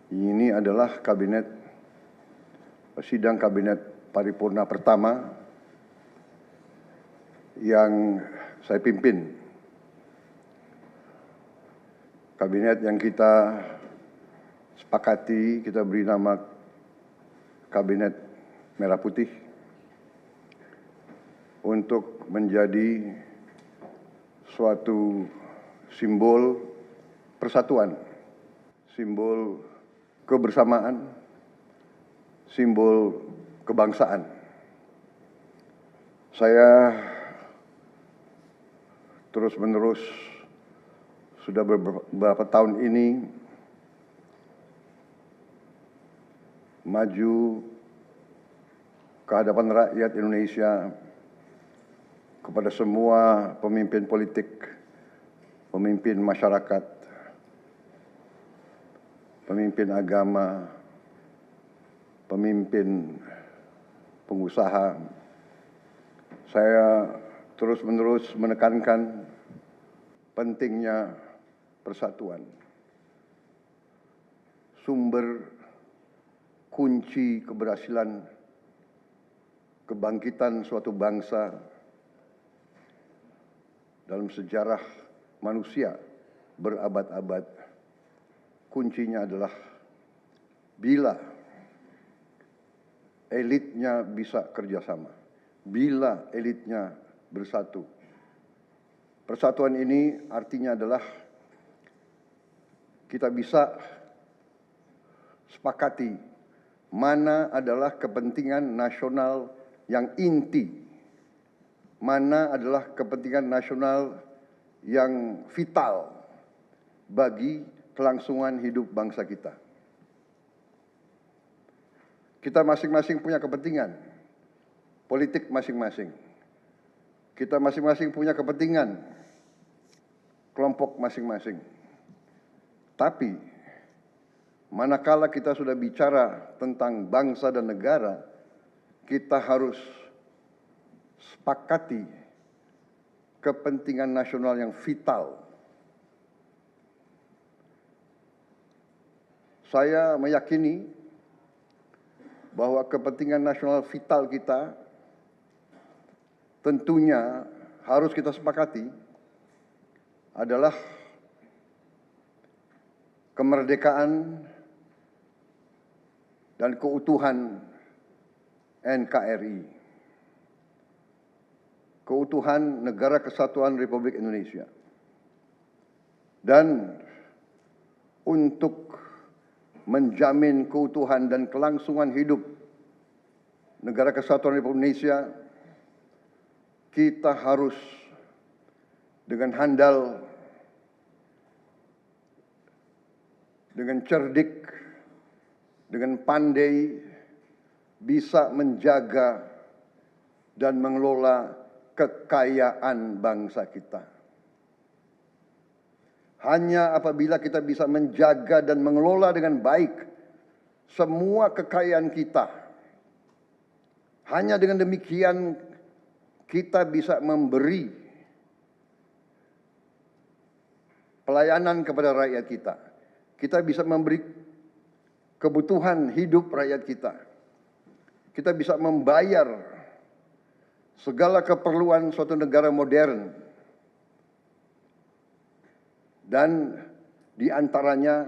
Ini adalah sidang kabinet paripurna pertama yang saya pimpin. Kabinet yang kita sepakati, kita beri nama Kabinet Merah Putih untuk menjadi suatu simbol persatuan, simbol kebersamaan, simbol kebangsaan. Saya terus-menerus sudah beberapa tahun ini maju ke hadapan rakyat Indonesia, kepada semua pemimpin politik, pemimpin masyarakat, pemimpin agama, pemimpin pengusaha. Saya terus-menerus menekankan pentingnya persatuan. Sumber kunci keberhasilan kebangkitan suatu bangsa dalam sejarah manusia berabad-abad, kuncinya adalah bila elitnya bisa kerjasama, bila elitnya bersatu. Persatuan ini artinya adalah kita bisa sepakati mana adalah kepentingan nasional yang inti, mana adalah kepentingan nasional yang vital bagi kelangsungan hidup bangsa kita. Kita masing-masing punya kepentingan politik masing-masing. Kita masing-masing punya kepentingan kelompok masing-masing. Tapi manakala kita sudah bicara tentang bangsa dan negara, kita harus sepakati kepentingan nasional yang vital. Saya meyakini bahwa kepentingan nasional vital kita tentunya harus kita sepakati adalah kemerdekaan dan keutuhan NKRI. Keutuhan Negara Kesatuan Republik Indonesia. Dan untuk menjamin keutuhan dan kelangsungan hidup Negara Kesatuan Republik Indonesia, kita harus dengan handal, dengan cerdik, dengan pandai bisa menjaga dan mengelola kekayaan bangsa kita. Hanya apabila kita bisa menjaga dan mengelola dengan baik semua kekayaan kita, hanya dengan demikian kita bisa memberi pelayanan kepada rakyat kita. Kita bisa memberi kebutuhan hidup rakyat kita. Kita bisa membayar segala keperluan suatu negara modern. Dan di antaranya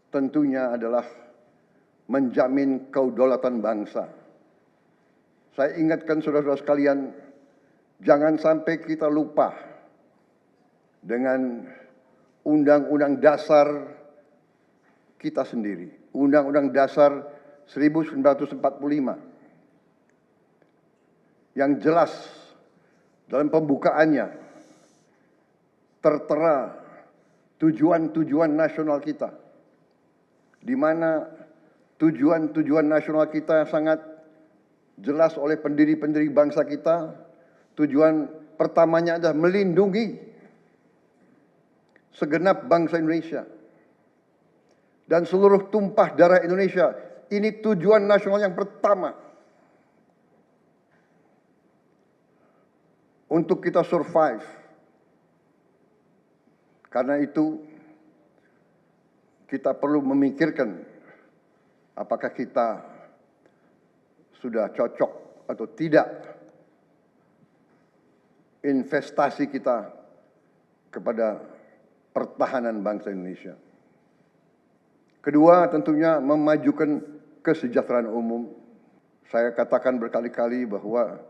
tentunya adalah menjamin kedaulatan bangsa. Saya ingatkan saudara-saudara sekalian, jangan sampai kita lupa dengan Undang-Undang Dasar kita sendiri. Undang-Undang Dasar 1945. Yang jelas dalam pembukaannya tertera tujuan-tujuan nasional kita, di mana tujuan-tujuan nasional kita sangat jelas oleh pendiri-pendiri bangsa kita. Tujuan pertamanya adalah melindungi segenap bangsa Indonesia dan seluruh tumpah darah Indonesia. Ini tujuan nasional yang pertama. Untuk kita survive. Karena itu kita perlu memikirkan apakah kita sudah cocok atau tidak investasi kita kepada pertahanan bangsa Indonesia. Kedua, tentunya memajukan kesejahteraan umum. Saya katakan berkali-kali bahwa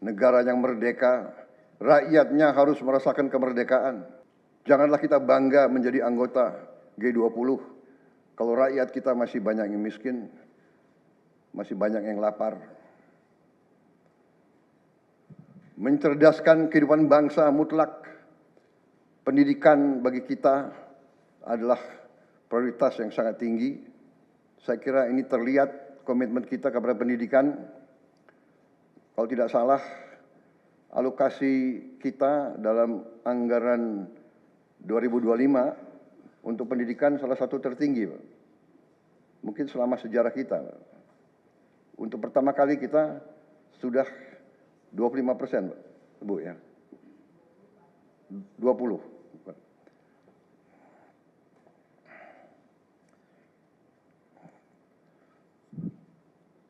negara yang merdeka, rakyatnya harus merasakan kemerdekaan. Janganlah kita bangga menjadi anggota G20 kalau rakyat kita masih banyak yang miskin, masih banyak yang lapar. Mencerdaskan kehidupan bangsa mutlak. Pendidikan bagi kita adalah prioritas yang sangat tinggi. Saya kira ini terlihat komitmen kita kepada pendidikan. Kalau tidak salah, alokasi kita dalam anggaran 2025 untuk pendidikan salah satu tertinggi, Pak. Mungkin selama sejarah kita, Pak. Untuk pertama kali kita sudah 25%, Pak, Bu, ya. 20.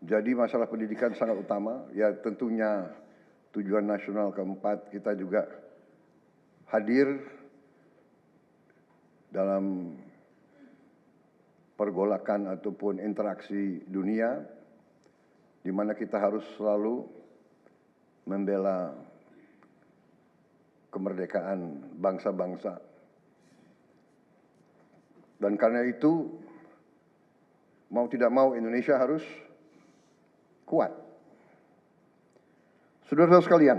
Jadi masalah pendidikan sangat utama. Ya tentunya tujuan nasional keempat kita juga hadir dalam pergolakan ataupun interaksi dunia, di mana kita harus selalu membela kemerdekaan bangsa-bangsa. Dan karena itu, mau tidak mau Indonesia harus kuat. Saudara-saudara sekalian,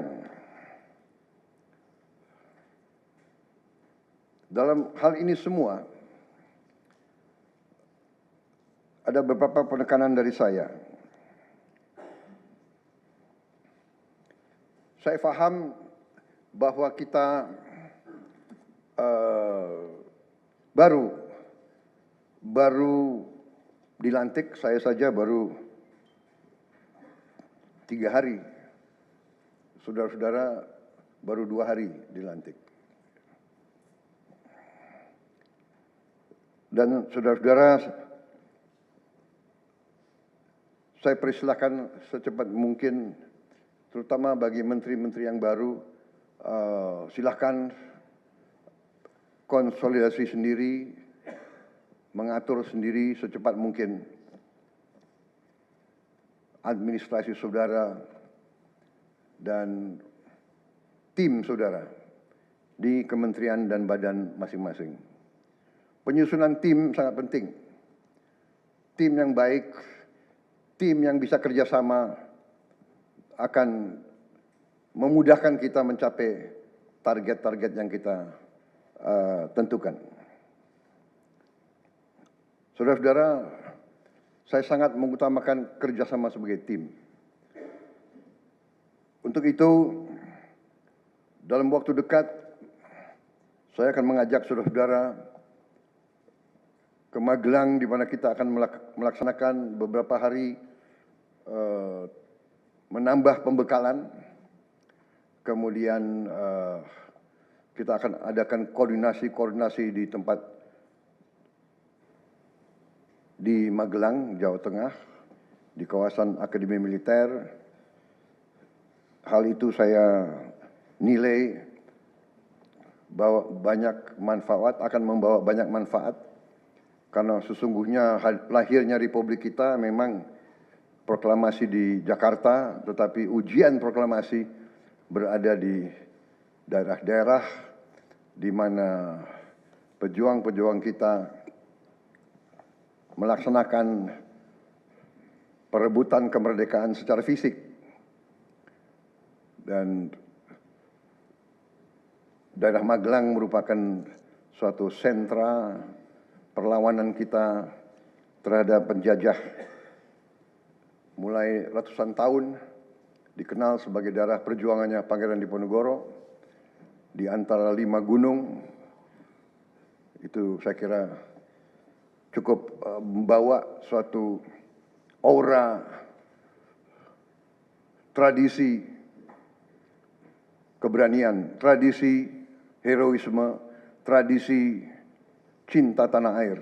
dalam hal ini semua ada beberapa penekanan dari saya. Saya paham bahwa kita baru dilantik, saya saja baru 3 hari. Saudara-saudara baru 2 hari dilantik. Dan saudara-saudara, saya persilakan secepat mungkin, terutama bagi menteri-menteri yang baru, silakan konsolidasi sendiri, mengatur sendiri secepat mungkin administrasi saudara dan tim saudara di kementerian dan badan masing-masing. Penyusunan tim sangat penting. Tim yang baik, tim yang bisa kerjasama akan memudahkan kita mencapai target-target yang kita tentukan. Saudara-saudara, saya sangat mengutamakan kerjasama sebagai tim. Untuk itu, dalam waktu dekat, saya akan mengajak saudara-saudara ke Magelang, di mana kita akan melaksanakan beberapa hari menambah pembekalan. Kemudian kita akan adakan koordinasi di tempat di Magelang, Jawa Tengah, di kawasan Akademi Militer. Hal itu saya nilai bahwa akan membawa banyak manfaat, karena sesungguhnya lahirnya Republik kita memang proklamasi di Jakarta, tetapi ujian proklamasi berada di daerah-daerah di mana pejuang-pejuang kita melaksanakan perebutan kemerdekaan secara fisik. Dan daerah Magelang merupakan suatu sentra perlawanan kita terhadap penjajah. Mulai ratusan tahun dikenal sebagai daerah perjuangannya Pangeran Diponegoro di antara 5 gunung. Itu saya kira cukup membawa suatu aura tradisi keberanian, tradisi heroisme, tradisi cinta tanah air.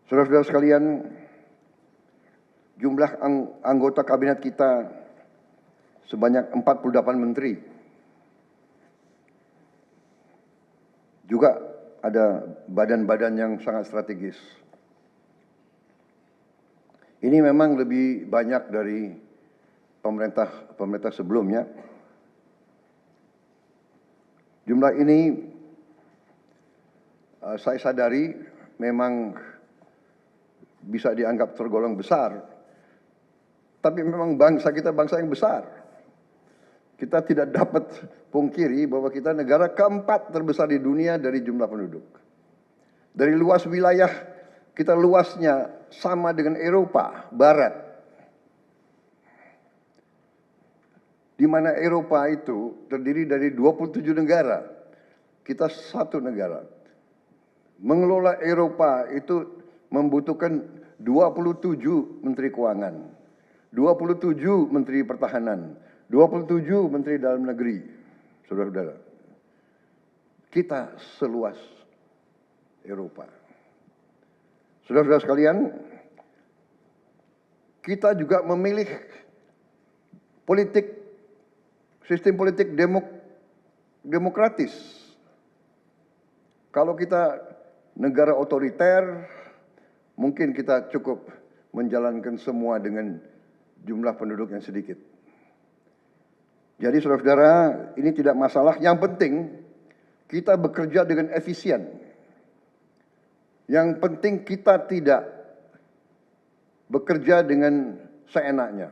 Saudara-saudara sekalian, jumlah anggota kabinet kita sebanyak 48 menteri. Juga ada badan-badan yang sangat strategis. Ini memang lebih banyak dari pemerintah sebelumnya. Jumlah ini saya sadari memang bisa dianggap tergolong besar. Tapi memang bangsa kita bangsa yang besar. Kita tidak dapat pungkiri bahwa kita negara keempat terbesar di dunia dari jumlah penduduk. Dari luas wilayah, kita luasnya sama dengan Eropa Barat. Di mana Eropa itu terdiri dari 27 negara. Kita satu negara. Mengelola Eropa itu membutuhkan 27 menteri keuangan, 27 menteri pertahanan, 27 menteri dalam negeri. Saudara-saudara, kita seluas Eropa. Saudara-saudara sekalian, kita juga memilih sistem politik demokratis. Kalau kita negara otoriter, mungkin kita cukup menjalankan semua dengan jumlah penduduk yang sedikit. Jadi saudara-saudara, ini tidak masalah. Yang penting kita bekerja dengan efisien. Yang penting kita tidak bekerja dengan seenaknya.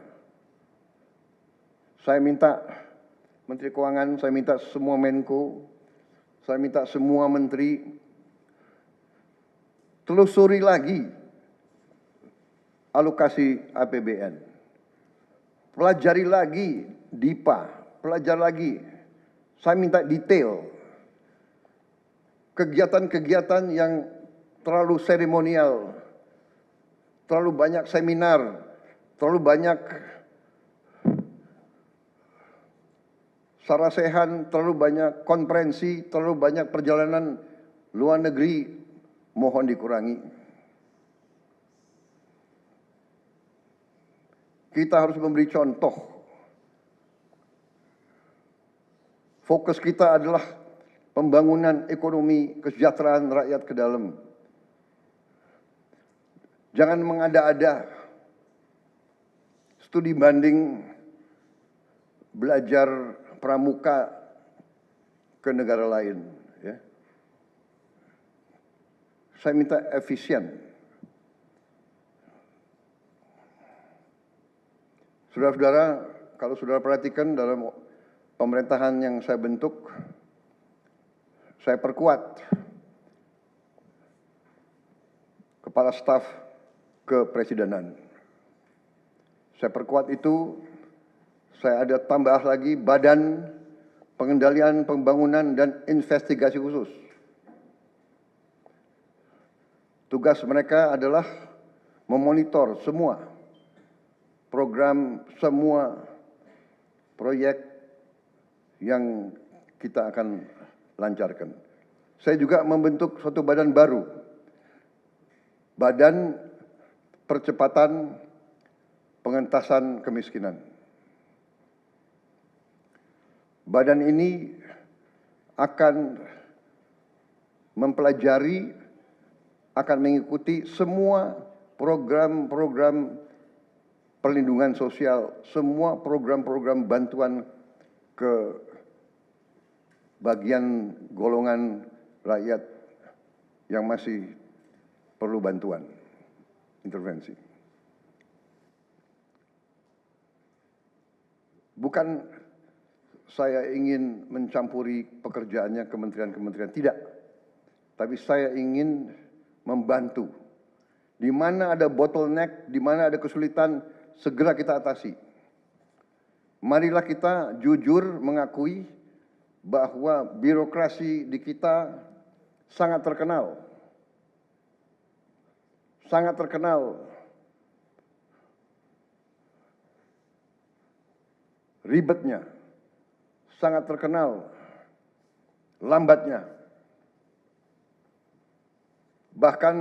Saya minta Menteri Keuangan, saya minta semua Menko, saya minta semua menteri telusuri lagi alokasi APBN. Pelajari lagi DIPA, pelajari lagi. Saya minta detail. Kegiatan-kegiatan yang terlalu seremonial, terlalu banyak seminar, terlalu banyak sarasehan, terlalu banyak konferensi, terlalu banyak perjalanan luar negeri, mohon dikurangi. Kita harus memberi contoh. Fokus kita adalah pembangunan ekonomi, kesejahteraan rakyat ke dalam. Jangan mengada-ada. Studi banding, belajar pramuka ke negara lain. Ya. Saya minta efisien. Saudara-saudara, kalau saudara perhatikan dalam pemerintahan yang saya bentuk, saya perkuat kepala staf kepresidenan. Saya perkuat itu, saya ada tambah lagi Badan Pengendalian Pembangunan dan Investigasi Khusus. Tugas mereka adalah memonitor semua program, semua proyek yang kita akan lancarkan. Saya juga membentuk suatu badan baru, Badan Percepatan Pengentasan Kemiskinan. Badan ini akan mempelajari, akan mengikuti semua program-program perlindungan sosial, semua program-program bantuan ke bagian golongan rakyat yang masih perlu bantuan, intervensi. Bukan saya ingin mencampuri pekerjaannya kementerian-kementerian, tidak. Tapi saya ingin membantu. Di mana ada bottleneck, di mana ada kesulitan, segera kita atasi. Marilah kita jujur mengakui bahwa birokrasi di kita sangat terkenal. Sangat terkenal. Ribetnya. Sangat terkenal lambatnya. Bahkan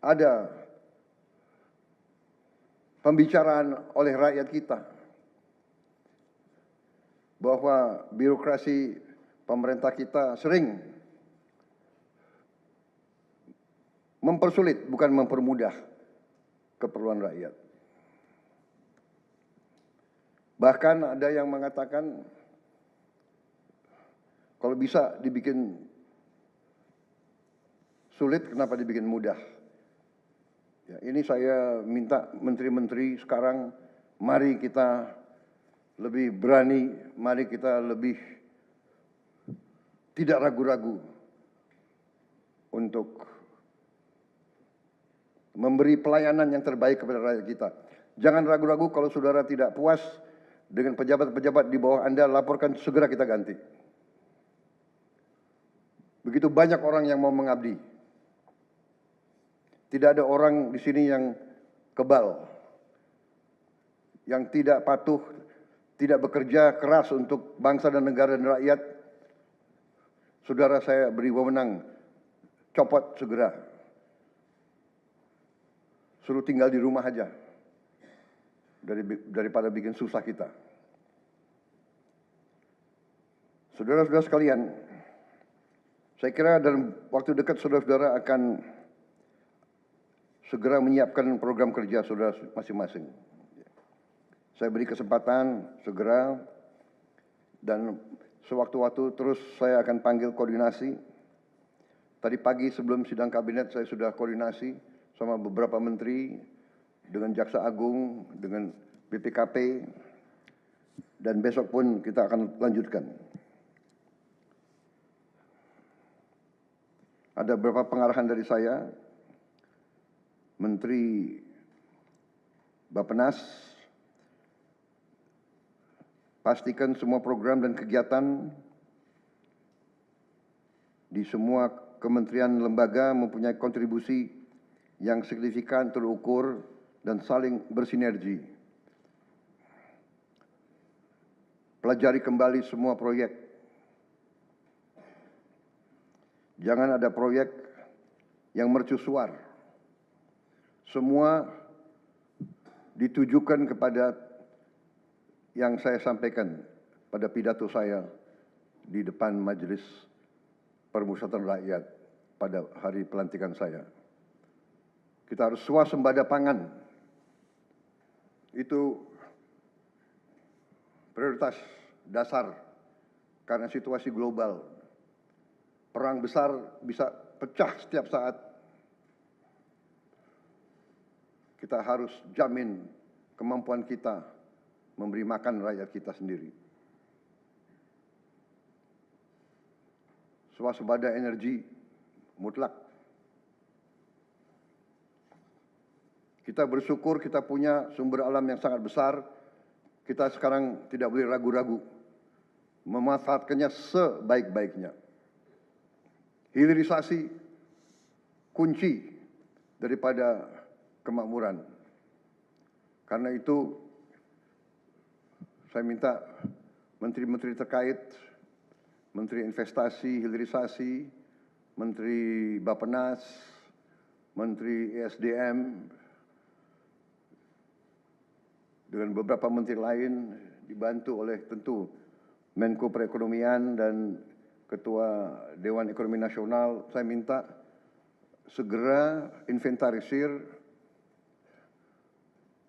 ada pembicaraan oleh rakyat kita bahwa birokrasi pemerintah kita sering mempersulit, bukan mempermudah keperluan rakyat. Bahkan ada yang mengatakan kalau bisa dibikin sulit, kenapa dibikin mudah? Ya, ini saya minta menteri-menteri sekarang, mari kita lebih berani, mari kita lebih tidak ragu-ragu untuk memberi pelayanan yang terbaik kepada rakyat kita. Jangan ragu-ragu kalau saudara tidak puas dengan pejabat-pejabat di bawah Anda, laporkan, segera kita ganti. Begitu banyak orang yang mau mengabdi. Tidak ada orang di sini yang kebal, yang tidak patuh, tidak bekerja keras untuk bangsa dan negara dan rakyat. Saudara, saya beri wewenang, copot segera. Suruh tinggal di rumah aja, daripada bikin susah kita. Saudara-saudara sekalian, saya kira dalam waktu dekat saudara-saudara akan segera menyiapkan program kerja saudara masing-masing. Saya beri kesempatan segera, dan sewaktu-waktu terus saya akan panggil koordinasi. Tadi pagi sebelum sidang kabinet saya sudah koordinasi sama beberapa menteri, dengan Jaksa Agung, dengan BPKP, dan besok pun kita akan lanjutkan. Ada beberapa pengarahan dari saya, Menteri Bappenas, pastikan semua program dan kegiatan di semua kementerian lembaga mempunyai kontribusi yang signifikan, terukur, dan saling bersinergi. Pelajari kembali semua proyek. Jangan ada proyek yang mercusuar. Semua ditujukan kepada yang saya sampaikan pada pidato saya di depan Majelis Permusyawaratan Rakyat pada hari pelantikan saya. Kita harus swasembada pangan. Itu prioritas dasar karena situasi global. Perang besar bisa pecah setiap saat. Kita harus jamin kemampuan kita memberi makan rakyat kita sendiri. Swasembada energi mutlak. Kita bersyukur kita punya sumber alam yang sangat besar. Kita sekarang tidak boleh ragu-ragu memanfaatkannya sebaik-baiknya. Hilirisasi kunci daripada kemakmuran. Karena itu saya minta menteri-menteri terkait, Menteri Investasi, Hilirisasi, Menteri Bappenas, Menteri ESDM, dengan beberapa menteri lain, dibantu oleh tentu Menko Perekonomian dan Ketua Dewan Ekonomi Nasional, saya minta segera inventarisir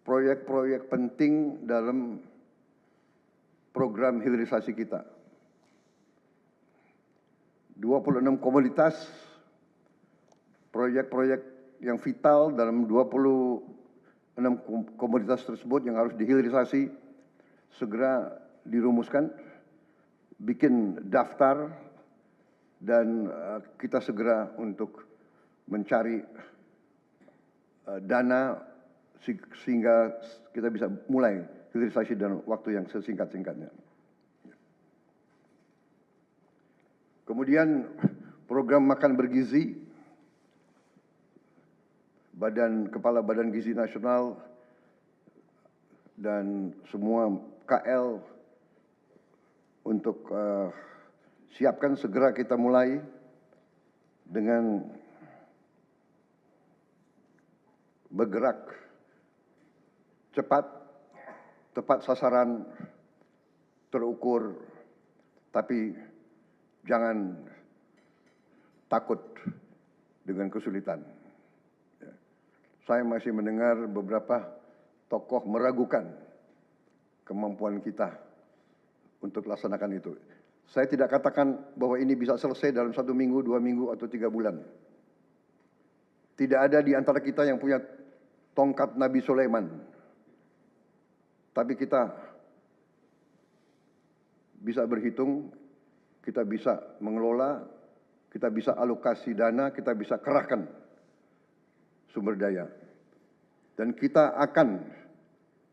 proyek-proyek penting dalam program hilirisasi kita. 26 komoditas, proyek-proyek yang vital dalam 26 komoditas tersebut yang harus dihilirisasi segera dirumuskan, bikin daftar, dan kita segera untuk mencari dana sehingga kita bisa mulai hilirisasi dalam waktu yang sesingkat-singkatnya. Kemudian program makan bergizi, Kepala Badan Gizi Nasional dan semua KL untuk siapkan, segera kita mulai dengan bergerak cepat, tepat sasaran, terukur, tapi jangan takut dengan kesulitan. Saya masih mendengar beberapa tokoh meragukan kemampuan kita untuk laksanakan itu. Saya tidak katakan bahwa ini bisa selesai dalam 1 minggu, 2 minggu, atau 3 bulan. Tidak ada di antara kita yang punya tongkat Nabi Sulaiman. Tapi kita bisa berhitung, kita bisa mengelola, kita bisa alokasi dana, kita bisa kerahkan sumber daya. Dan kita akan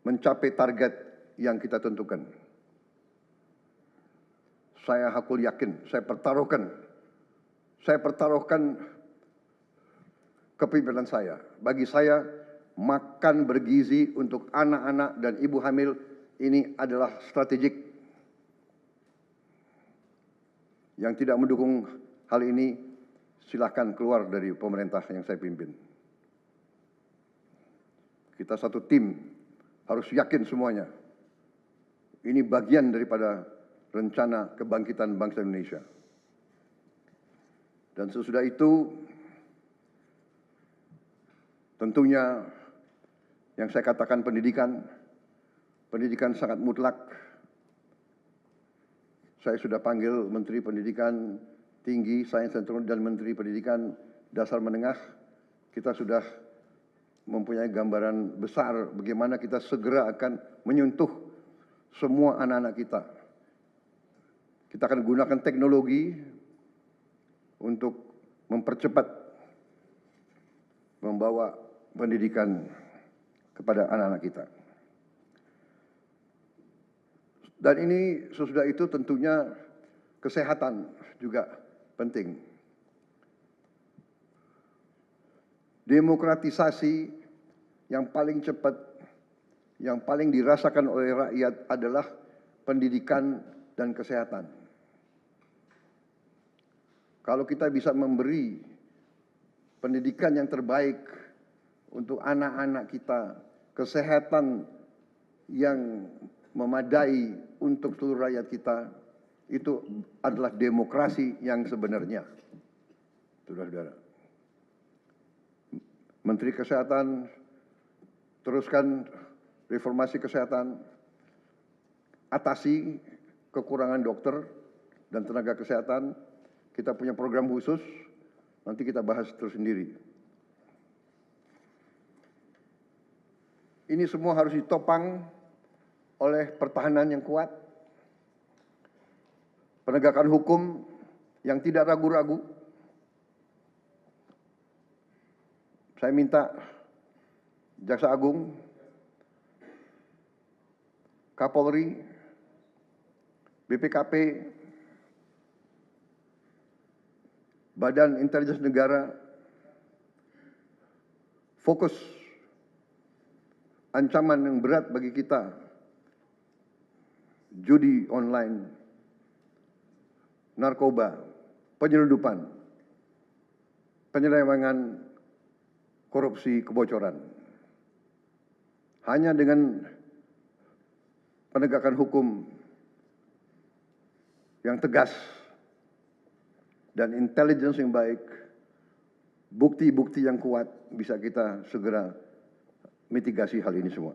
mencapai target yang kita tentukan. Saya hakul yakin, saya pertaruhkan kepemimpinan saya. Bagi saya, makan bergizi untuk anak-anak dan ibu hamil ini adalah strategik. Yang tidak mendukung hal ini, silakan keluar dari pemerintah yang saya pimpin. Kita satu tim, harus yakin semuanya. Ini bagian daripada rencana kebangkitan bangsa Indonesia. Dan sesudah itu, tentunya yang saya katakan pendidikan sangat mutlak. Saya sudah panggil Menteri Pendidikan Tinggi, Sains dan Teknologi dan Menteri Pendidikan Dasar Menengah. Kita sudah mempunyai gambaran besar bagaimana kita segera akan menyentuh semua anak-anak kita. Kita akan gunakan teknologi untuk mempercepat membawa pendidikan kepada anak-anak kita. Dan ini sesudah itu tentunya kesehatan juga penting. Demokratisasi yang paling cepat, yang paling dirasakan oleh rakyat adalah pendidikan dan kesehatan. Kalau kita bisa memberi pendidikan yang terbaik untuk anak-anak kita, kesehatan yang memadai untuk seluruh rakyat kita, itu adalah demokrasi yang sebenarnya. Saudara-saudara, Menteri Kesehatan teruskan reformasi kesehatan, atasi kekurangan dokter dan tenaga kesehatan. Kita punya program khusus, nanti kita bahas tersendiri. Ini semua harus ditopang oleh pertahanan yang kuat, penegakan hukum yang tidak ragu-ragu. Saya minta Jaksa Agung, Kapolri, BPKP, Badan Intelijen Negara fokus ancaman yang berat bagi kita, judi online, narkoba, penyelundupan, penyelewengan, korupsi, kebocoran. Hanya dengan penegakan hukum yang tegas dan intelligence yang baik, bukti-bukti yang kuat, bisa kita segera mitigasi hal ini semua.